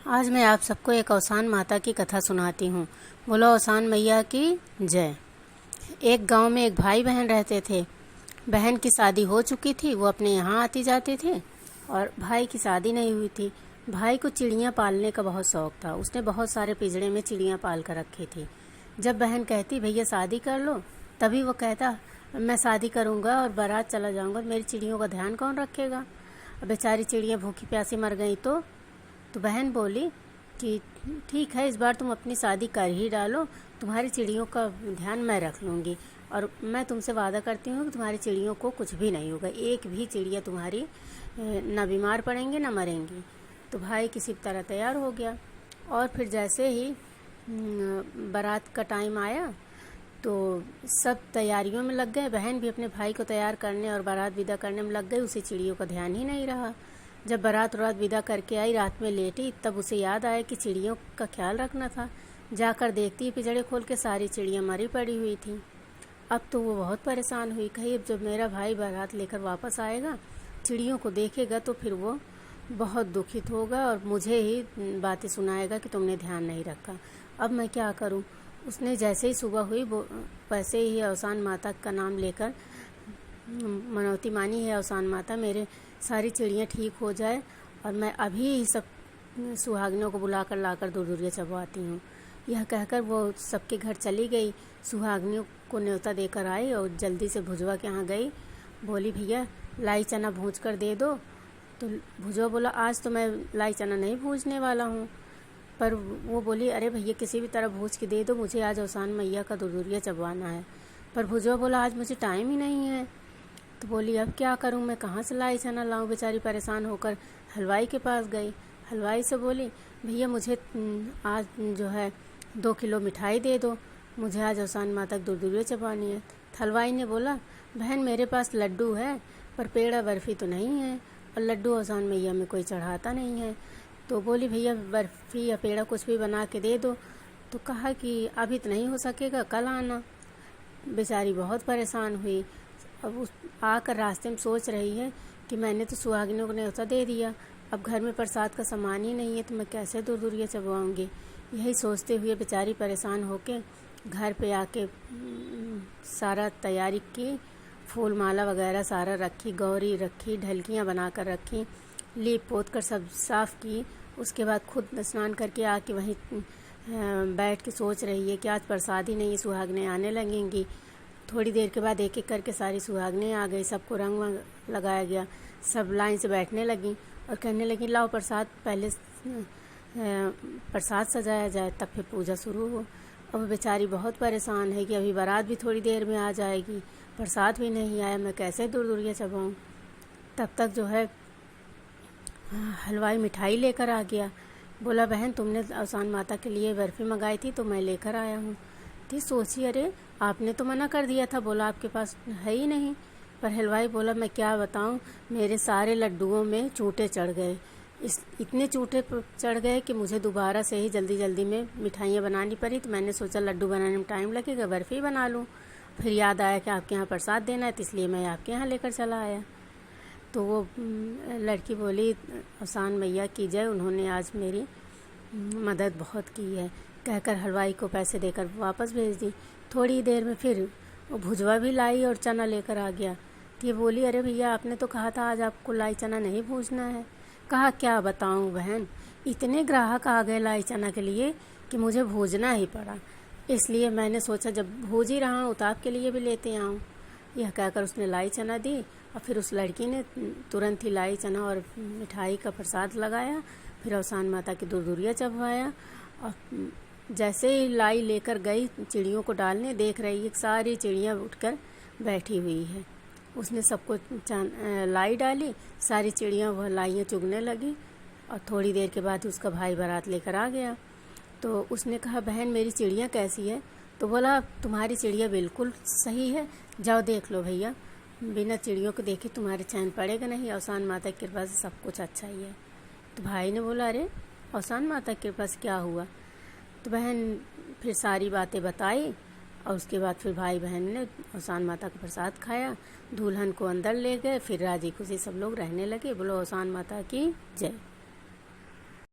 आज मैं आप सबको एक अवसान माता की कथा सुनाती हूँ। बोलो अवसान मैया की जय। एक गांव में एक भाई बहन रहते थे। बहन की शादी हो चुकी थी, वो अपने यहाँ आती जाती थे और भाई की शादी नहीं हुई थी। भाई को चिड़ियाँ पालने का बहुत शौक था। उसने बहुत सारे पिंजड़े में चिड़ियाँ पाल कर रखी थी। जब बहन कहती भैया शादी कर लो, तभी वो कहता मैं शादी करूँगा और बारात चला जाऊँगा, मेरी चिड़ियों का ध्यान कौन रखेगा। बेचारी चिड़ियाँ भूखी प्यासी मर गई तो बहन बोली कि ठीक है, इस बार तुम अपनी शादी कर ही डालो, तुम्हारी चिड़ियों का ध्यान मैं रख लूँगी और मैं तुमसे वादा करती हूँ कि तुम्हारी चिड़ियों को कुछ भी नहीं होगा, एक भी चिड़िया तुम्हारी ना बीमार पड़ेंगी ना मरेंगी। तो भाई किसी तरह तैयार हो गया और फिर जैसे ही बारात का टाइम आया तो सब तैयारियों में लग गए। बहन भी अपने भाई को तैयार करने और बारात विदा करने में लग गई। उसे चिड़ियों का ध्यान ही नहीं रहा। जब बारात विदा करके आई, रात में लेटी, तब उसे याद आया कि चिड़ियों का ख्याल रखना था। जाकर देखती पिंजड़े खोल के सारी चिड़ियाँ मरी पड़ी हुई थी। अब तो वो बहुत परेशान हुई। कही अब जब मेरा भाई बारात लेकर वापस आएगा, चिड़ियों को देखेगा तो फिर वो बहुत दुखित होगा और मुझे ही बातें सुनाएगा कि तुमने ध्यान नहीं रखा। अब मैं क्या करूं? उसने जैसे ही सुबह हुई वैसे ही अवसान माता का नाम लेकर मनौती मानी है, अवसान माता मेरे सारी चिड़ियाँ ठीक हो जाए और मैं अभी ही सब सुहागिनों को बुलाकर लाकर दूरियाँ चबवाती हूँ। यह कहकर वो सबके घर चली गई। सुहागिनों को न्योता देकर आई और जल्दी से भुजवा के यहाँ गई। बोली भैया लाई चना भूंज कर दे दो। तो भुजवा बोला आज तो मैं लाई चना नहीं भूंजने वाला हूँ। पर वो बोली अरे भैया किसी भी तरह भूंज के दे दो, मुझे आज अवसान मैया का दूरियाँ चबवाना है। पर भुजवा बोला आज मुझे टाइम ही नहीं है। तो बोली अब क्या करूं, मैं कहाँ से लाई चना लाऊं। बेचारी परेशान होकर हलवाई के पास गई। हलवाई से बोली भैया मुझे आज जो है 2 किलो मिठाई दे दो, मुझे आज अवसान माता की दूरियाँ चबानी है। हलवाई ने बोला बहन मेरे पास लड्डू है पर पेड़ा बर्फ़ी तो नहीं है और लड्डू अवसान मैया में कोई चढ़ाता नहीं है। तो बोली भैया बर्फ़ी या पेड़ा कुछ भी बना के दे दो। तो कहा कि अभी तो नहीं हो सकेगा, कल आना। बेचारी बहुत परेशान हुई। अब उस आकर रास्ते में सोच रही है कि मैंने तो सुहागिनों को न्योता दे दिया, अब घर में प्रसाद का सामान ही नहीं है तो मैं कैसे दूरियाँ चबवाऊँगी। यही सोचते हुए बेचारी परेशान होके घर पे आके सारा तैयारी की, फूल माला वगैरह सारा रखी, गौरी रखी, ढलकियाँ बना कर रखी, लीप पोत कर सब साफ़ की। उसके बाद खुद स्नान करके आके वहीं बैठ के सोच रही है कि आज प्रसाद ही नहीं है, सुहागिनें आने लगेंगी। थोड़ी देर के बाद एक एक करके सारी सुहागिनें आ गई, सबको रंग वंग लगाया गया, सब लाइन से बैठने लगी और कहने लगी लाओ प्रसाद, पहले प्रसाद सजाया जाए तब फिर पूजा शुरू हो। अब बेचारी बहुत परेशान है कि अभी बारात भी थोड़ी देर में आ जाएगी, प्रसाद भी नहीं आया, मैं कैसे दूरियाँ चबाऊँ। तब तक जो है हलवाई मिठाई लेकर आ गया। बोला बहन तुमने अवसान माता के लिए बर्फ़ी मंगाई थी तो मैं लेकर आया हूँ। थी सोची अरे आपने तो मना कर दिया था, बोला आपके पास है ही नहीं। पर हलवाई बोला मैं क्या बताऊं, मेरे सारे लड्डुओं में चूंटे चढ़ गए, इतने चूंटे चढ़ गए कि मुझे दोबारा से ही जल्दी जल्दी में मिठाइयाँ बनानी पड़ी। तो मैंने सोचा लड्डू बनाने में टाइम लगेगा, बर्फ़ी बना लूँ। फिर याद आया कि आपके यहाँ प्रसाद देना है, तो इसलिए मैं आपके यहाँ लेकर चला आया। तो वो लड़की बोली अवसान मैया की जय, उन्होंने आज मेरी मदद बहुत की है, कहकर हलवाई को पैसे देकर वापस भेज दी। थोड़ी देर में फिर वो भुजवा भी लाई और चना लेकर आ गया। तो ये बोली अरे भैया आपने तो कहा था आज आपको लाई चना नहीं भूजना है। कहा क्या बताऊं बहन, इतने ग्राहक आ गए लाई चना के लिए कि मुझे भूजना ही पड़ा, इसलिए मैंने सोचा जब भूज ही रहा हूँ तो आपके लिए भी लेते आऊँ। यह कहकर उसने लाई चना दी और फिर उस लड़की ने तुरंत ही लाई चना और मिठाई का प्रसाद लगाया। फिर अवसान माता की दूरियाँ चबवाया और जैसे ही लाई लेकर गई चिड़ियों को डालने, देख रही है सारी चिड़ियाँ उठकर बैठी हुई है। उसने सबको लाई डाली, सारी चिड़ियाँ वह लाइयाँ चुगने लगी और थोड़ी देर के बाद उसका भाई बारात लेकर आ गया। तो उसने कहा बहन मेरी चिड़िया कैसी है। तो बोला तुम्हारी चिड़िया बिल्कुल सही है, जाओ देख लो भैया, बिना चिड़ियों को देखे तुम्हारे चैन पड़ेगा नहीं, अवसान माता की कृपा से सब कुछ अच्छा ही है। तो भाई ने बोला अरे अवसान माता की कृपा से क्या हुआ। तो बहन फिर सारी बातें बताई और उसके बाद फिर भाई बहन ने अवसान माता का प्रसाद खाया, दुल्हन को अंदर ले गए, फिर राजी खुशी सब लोग रहने लगे। बोलो अवसान माता की जय।